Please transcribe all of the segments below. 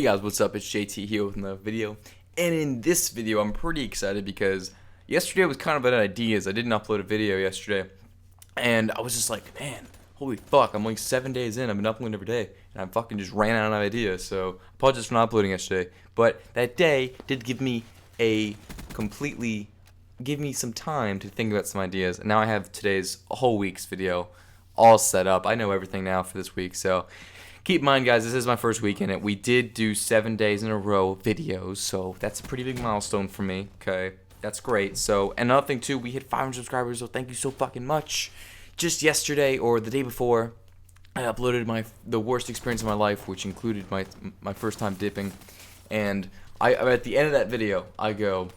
Hey guys, what's up? It's JT here with another video. And in this video, I'm pretty excited because yesterday was kind of an ideas. I didn't upload a video yesterday. And I was just like, man, holy fuck, I'm like 7 days in. I've been uploading every day. And I fucking just ran out of ideas. So, apologies for not uploading yesterday. But that day did give me some time to think about some ideas. And now I have today's whole week's video all set up. I know everything now for this week. So, keep in mind, guys, this is my first week in it. We did do 7 days in a row videos, so that's a pretty big milestone for me, okay? That's great. So, another thing, too, we hit 500 subscribers, so thank you so fucking much. Just yesterday, or the day before, I uploaded the worst experience of my life, which included my first time dipping. And at the end of that video, I go,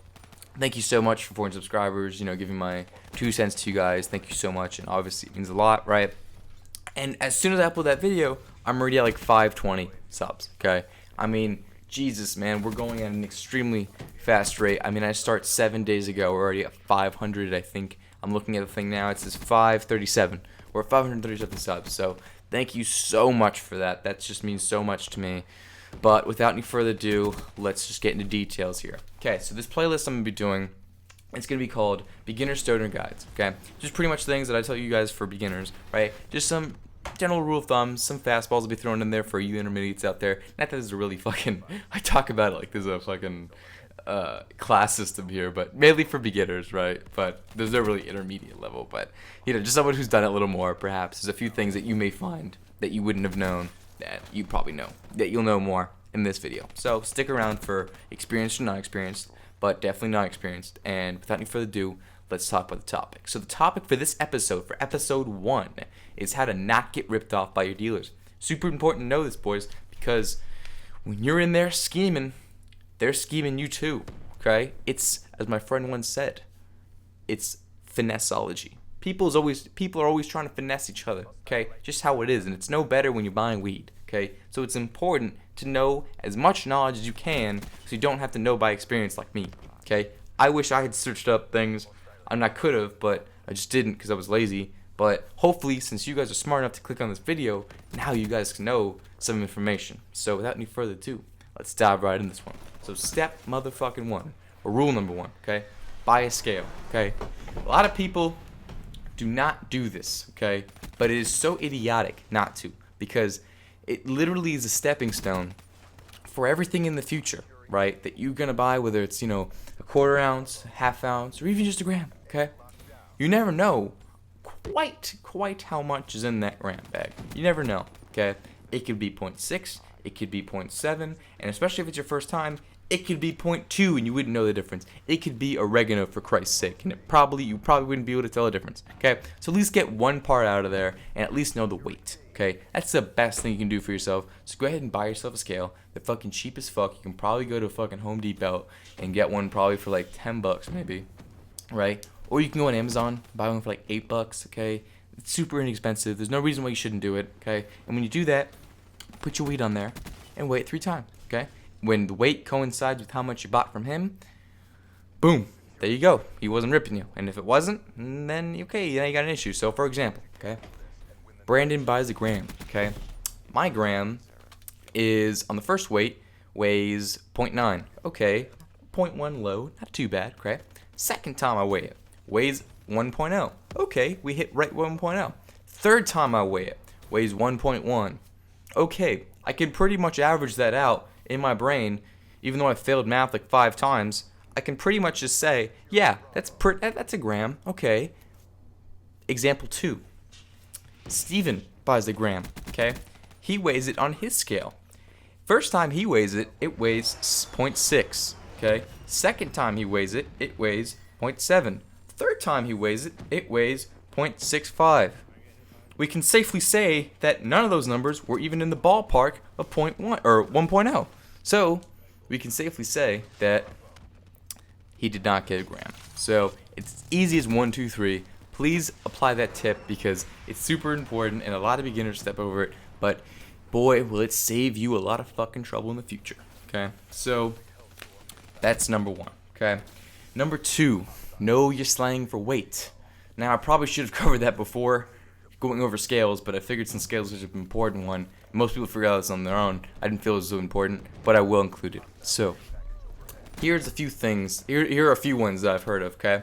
thank you so much for 400 subscribers, giving my 2 cents to you guys. Thank you so much, and obviously it means a lot, right? And as soon as I upload that video, I'm already at like 520 subs, okay? I mean, Jesus, man, we're going at an extremely fast rate. I mean, I start 7 days ago. We're already at 500, I think. I'm looking at the thing now. It says 537. We're at 537 subs, so thank you so much for that. That just means so much to me. But without any further ado, let's just get into details here. Okay, so this playlist I'm going to be doing, it's going to be called Beginner Stoner Guides, okay? Just pretty much things that I tell you guys for beginners, right? Just some general rule of thumb, some fastballs will be thrown in there for you intermediates out there. Not that there's a really fucking, I talk about it like there's a fucking class system here, but mainly for beginners, right? But there's no really intermediate level, but, just someone who's done it a little more, perhaps. There's a few things that you may find that you wouldn't have known that you probably know, that you'll know more in this video. So stick around for experienced and non-experienced, but definitely non-experienced. And without any further ado, let's talk about the topic. So the topic for this episode, for episode 1, is how to not get ripped off by your dealers. Super important to know this, boys, because when you're in there scheming, they're scheming you too, okay? It's, as my friend once said, it's finesseology. People are always trying to finesse each other, okay? Just how it is, and it's no better when you're buying weed, okay? So it's important to know as much knowledge as you can so you don't have to know by experience like me, okay? I wish I had searched up things. I could have, but I just didn't because I was lazy. But hopefully, since you guys are smart enough to click on this video, now you guys can know some information. So without any further ado, let's dive right in this one. So step motherfucking 1, or rule number 1, okay? Buy a scale, okay? A lot of people do not do this, okay? But it is so idiotic not to, because it literally is a stepping stone for everything in the future, right? That you're gonna buy, whether it's, a quarter ounce, half ounce, or even just a gram, okay? You never know quite how much is in that gram bag. You never know, okay? It could be 0.6, it could be 0.7, and especially if it's your first time, it could be 0.2 and you wouldn't know the difference. It could be oregano, for Christ's sake, and you probably wouldn't be able to tell the difference, okay? So at least get one part out of there and at least know the weight, okay? That's the best thing you can do for yourself. So go ahead and buy yourself a scale. They're fucking cheap as fuck. You can probably go to fucking Home Depot and get one probably for like 10 bucks maybe, right? Or you can go on Amazon, buy one for like 8 bucks, okay? It's super inexpensive. There's no reason why you shouldn't do it, okay? And when you do that, put your weight on there and weigh it 3 times, okay? When the weight coincides with how much you bought from him, boom, there you go. He wasn't ripping you. And if it wasn't, then okay, now you got an issue. So for example, okay, Brandon buys a gram, okay? My gram is, on the first weight, weighs 0.9. Okay, 0.1 low, not too bad, okay? Second time I weigh it, weighs 1.0. Okay, we hit right 1.0. Third time I weigh it, weighs 1.1. Okay, I can pretty much average that out in my brain. Even though I failed math like 5 times, I can pretty much just say, yeah, that's a gram. Okay. Example 2. Steven buys a gram, okay? He weighs it on his scale. First time he weighs it, it weighs 0.6, okay? Second time he weighs it, it weighs 0.7. Third time he weighs it, it weighs 0.65. We can safely say that none of those numbers were even in the ballpark of 0.1 or 1.0. So we can safely say that he did not get a gram. So it's easy as 1, 2, 3. Please apply that tip because it's super important and a lot of beginners step over it. But boy, will it save you a lot of fucking trouble in the future. Okay, so that's number 1. Okay, number 2, know your slang for weight. Now I probably should have covered that before going over scales, but I figured since scales is an important one, Most people figure out this on their own. I didn't feel it was so important, but I will include it. So, here's a few things. Here are a few ones that I've heard of, okay?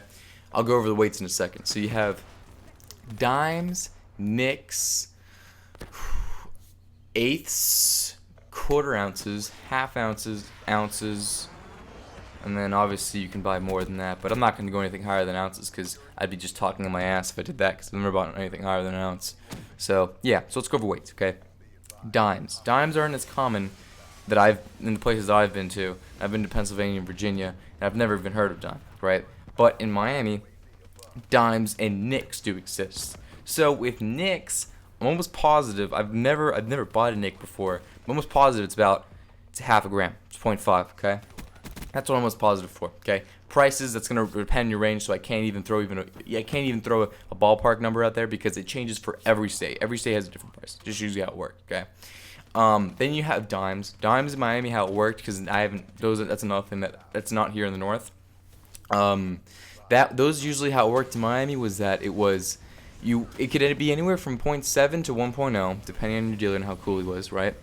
I'll go over the weights in a second. So you have dimes, nicks, eighths, quarter ounces, half ounces, ounces, and then obviously you can buy more than that, but I'm not going to go anything higher than ounces because I'd be just talking on my ass if I did that because I've never bought anything higher than an ounce. So yeah, so let's go over weights, okay? Dimes. Dimes aren't as common in the places that I've been to. I've been to Pennsylvania and Virginia, and I've never even heard of dime, right? But in Miami, dimes and nicks do exist. So with nicks, I'm almost positive. I've never bought a nick before. I'm almost positive it's half a gram. It's 0.5. Okay, that's what I'm almost positive for. Okay, prices, that's gonna depend on your range. So I can't even throw a ballpark number out there because it changes for every state. Every state has a different price. Just usually how it works. Okay. Then you have dimes. Dimes in Miami, how it worked, because that's another thing that's not here in the north. Those usually how it worked in Miami was that it could be anywhere from 0.7 to 1.0, depending on your dealer and how cool he was, right?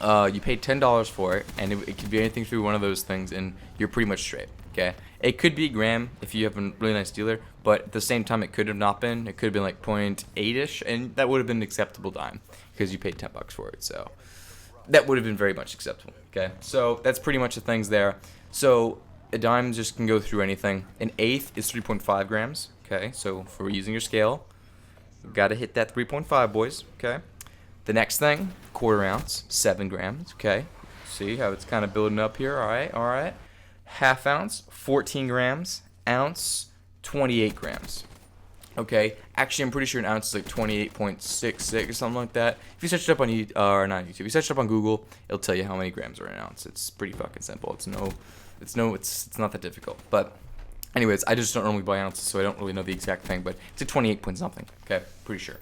You paid $10 for it, and it could be anything through one of those things, and you're pretty much straight. Okay, it could be a gram if you have a really nice dealer, but at the same time, it could have not been. It could have been like 0.8ish, and that would have been an acceptable dime because you paid $10 for it. So that would have been very much acceptable. Okay, so that's pretty much the things there. So a dime just can go through anything. An eighth is 3.5 grams. Okay, so for using your scale, you've got to hit that 3.5, boys. Okay. The next thing, quarter ounce, 7 grams. Okay, see how it's kind of building up here. All right. Half ounce, 14 grams. Ounce, 28 grams. Okay, actually, I'm pretty sure an ounce is like 28.66 or something like that. If you search it up on not YouTube, if you search it up on Google, it'll tell you how many grams are in an ounce. It's pretty fucking simple. It's not that difficult. But anyways, I just don't normally buy ounces, so I don't really know the exact thing. But it's a 28 point something. Okay, pretty sure.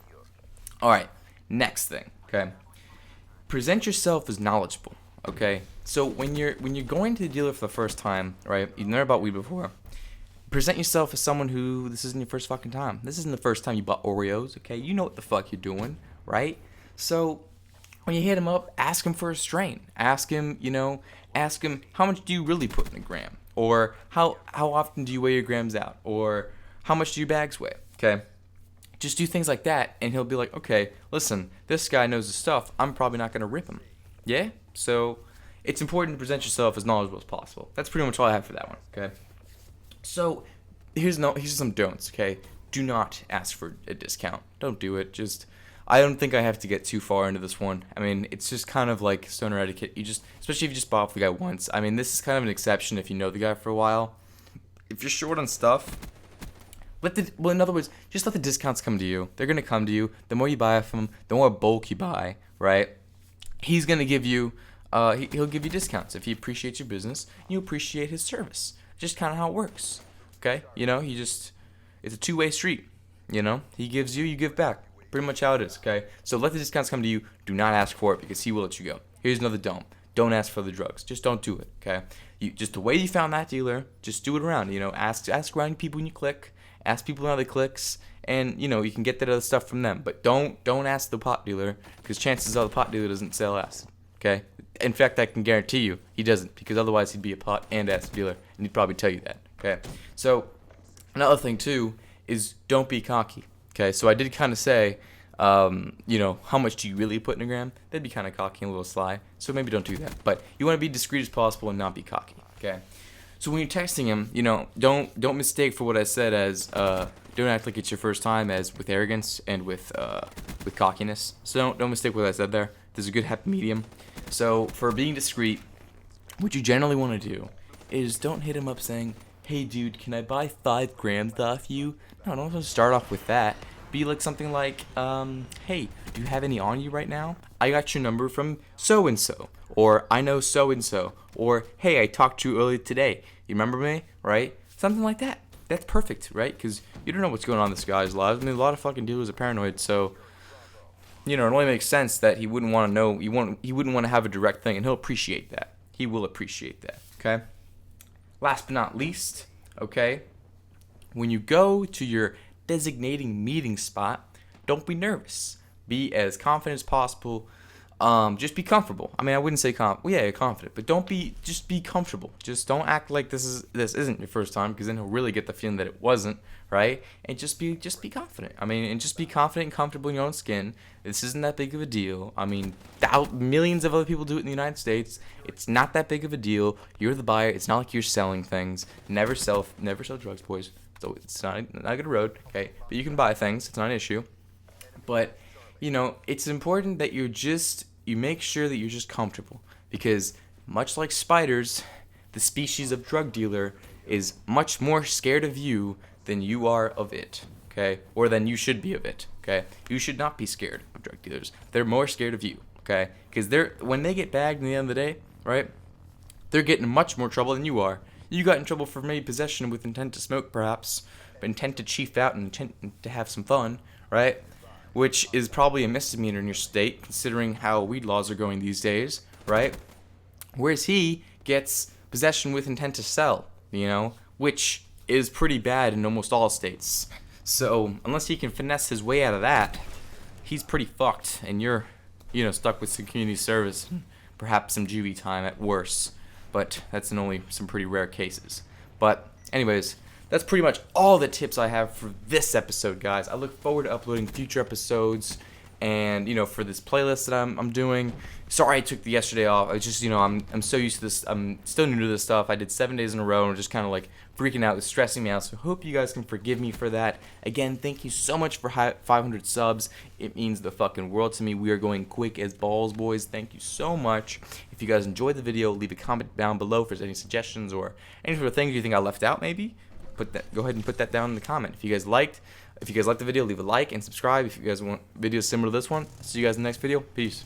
All right, next thing. Okay, present yourself as knowledgeable. Okay, so when you're going to the dealer for the first time, right? You've never bought weed before. Present yourself as someone who this isn't your first fucking time. This isn't the first time you bought Oreos. Okay, you know what the fuck you're doing, right? So when you hit him up, ask him for a strain. Ask him how much do you really put in a gram, or how often do you weigh your grams out, or how much do your bags weigh? Okay. Just do things like that, and he'll be like, okay, listen, this guy knows his stuff. I'm probably not going to rip him. Yeah? So it's important to present yourself as knowledgeable as possible. That's pretty much all I have for that one, okay? So here's some don'ts, okay? Do not ask for a discount. Don't do it. I don't think I have to get too far into this one. I mean, it's just kind of like stoner etiquette. Especially if you just bought off the guy once. I mean, this is kind of an exception if you know the guy for a while. If you're short on stuff, in other words, just let the discounts come to you. They're going to come to you. The more you buy from him, the more bulk you buy, right? He's going to give you, he'll give you discounts. If he appreciates your business, you appreciate his service. Just kind of how it works, okay? It's a two-way street, He gives you, you give back. Pretty much how it is, okay? So let the discounts come to you. Do not ask for it because he will let you go. Here's another don't. Don't ask for the drugs. Just don't do it, okay? Just the way you found that dealer, just do it around, Ask around people when you click. Ask people how they clicks, and you can get that other stuff from them. But don't ask the pot dealer because chances are the pot dealer doesn't sell acid. Okay. In fact, I can guarantee you he doesn't, because otherwise he'd be a pot and acid dealer, and he'd probably tell you that. Okay. So another thing too is don't be cocky. Okay. So I did kind of say, how much do you really put in a gram? That'd be kind of cocky and a little sly. So maybe don't do that. But you want to be discreet as possible and not be cocky. Okay. So when you're texting him, don't mistake for what I said as don't act like it's your first time as with arrogance and with cockiness. So don't mistake what I said there. There's a good happy medium. So for being discreet, what you generally want to do is don't hit him up saying, "Hey dude, can I buy 5 grams off you?" No, don't start off with that. Be like something like, "Hey, do you have any on you right now? I got your number from so and so." Or, "I know so-and-so." Or, "Hey, I talked to you earlier today. You remember me?" Right? Something like that. That's perfect, right? Because you don't know what's going on in this guy's lives. I mean, a lot of fucking dealers are paranoid, so, it only makes sense that he wouldn't want to know, he wouldn't want to have a direct thing, and he'll appreciate that. He will appreciate that, okay? Last but not least, okay, when you go to your designating meeting spot, don't be nervous. Be as confident as possible. just be comfortable. I mean, I wouldn't say confident, but just be comfortable. Just don't act like this isn't your first time, because then he'll really get the feeling that it wasn't, right? And just be confident. I mean, and just be confident and comfortable in your own skin. This isn't that big of a deal. I mean, millions of other people do it in the United States. It's not that big of a deal. You're the buyer. It's not like you're selling things. Never sell drugs, boys. So it's not a good road, okay? But you can buy things. It's not an issue. But it's important that you make sure that you're just comfortable, because much like spiders, the species of drug dealer is much more scared of you than you are of it, okay? Or than you should be of it, okay? You should not be scared of drug dealers. They're more scared of you, okay? Because when they get bagged in the end of the day, right, they're getting in much more trouble than you are. You got in trouble for maybe possession with intent to smoke, perhaps, but intent to chief out and intent to have some fun, right? Which is probably a misdemeanor in your state, considering how weed laws are going these days, right? Whereas he gets possession with intent to sell, which is pretty bad in almost all states. So unless he can finesse his way out of that, he's pretty fucked, and you're, stuck with some community service, perhaps some juvie time at worst. But that's in only some pretty rare cases. But anyways, that's pretty much all the tips I have for this episode, guys. I look forward to uploading future episodes, and for this playlist that I'm doing. Sorry I took the yesterday off. I just I'm so used to this. I'm still new to this stuff. I did 7 days in a row and just kind of like freaking out. It was stressing me out. So I hope you guys can forgive me for that. Again, thank you so much for 500 subs. It means the fucking world to me. We are going quick as balls, boys. Thank you so much. If you guys enjoyed the video, leave a comment down below if there's any suggestions or any sort of things you think I left out, maybe. Go ahead and put that down in the comment. If you guys liked the video, leave a like and subscribe if you guys want videos similar to this one. See you guys in the next video. Peace.